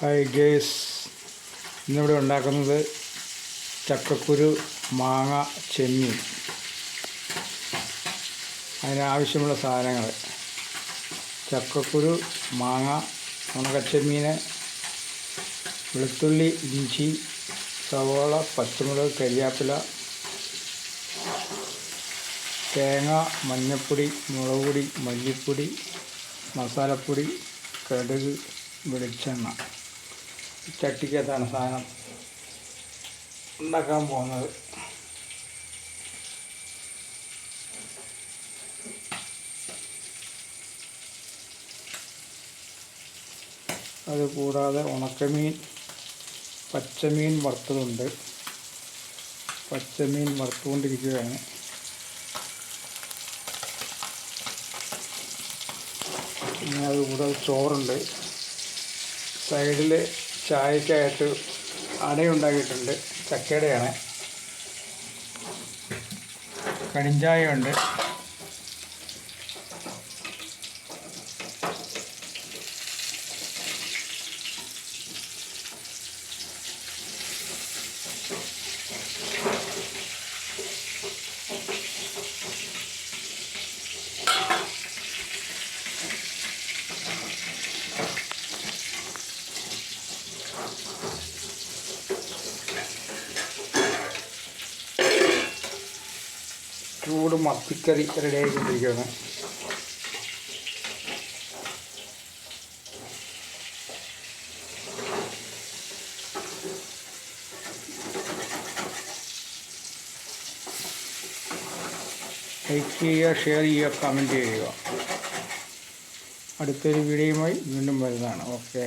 Hi guys, ഇന്നിവിടെ ഉണ്ടാക്കുന്നത് ചക്കക്കുരു മാങ്ങ ചെമ്മീൻ. അതിനാവശ്യമുള്ള സാധനങ്ങൾ: ചക്കക്കുരു, മാങ്ങ, ഉണക്കച്ചെമ്മീൻ, വെളുത്തുള്ളി, ഇഞ്ചി, സവോള, പച്ചമുളക്, കരിയാപ്പില, തേങ്ങ, മഞ്ഞൾപ്പൊടി, മുളക് പൊടി, മല്ലിപ്പൊടി, മസാലപ്പൊടി, കടുക്, വെളിച്ചെണ്ണ. ചട്ടിക്കകത്താണ് സാധനം ഉണ്ടാക്കാൻ പോകുന്നത്. അതുകൂടാതെ ഉണക്കമീൻ, പച്ചമീൻ വറുത്തതുണ്ട്. പച്ചമീൻ വറുത്തുകൊണ്ടിരിക്കുകയാണ്. പിന്നെ അതുകൂടാതെ ചോറുണ്ട്. സൈഡിൽ ചായക്കായിട്ട് അടയുണ്ടാക്കിയിട്ടുണ്ട്. ചക്കയുടെയാണ്. കടിഞ്ചായയുണ്ട്. ചൂട് മത്തിക്കറി റെഡിയായിക്കൊണ്ടിരിക്കുകയാണ്. ലൈക്ക് ചെയ്യുക, ഷെയർ ചെയ്യുക, കമൻറ്റ് ചെയ്യുക. അടുത്തൊരു വീഡിയോയുമായി വീണ്ടും വരുന്നതാണ്. ഓക്കെ.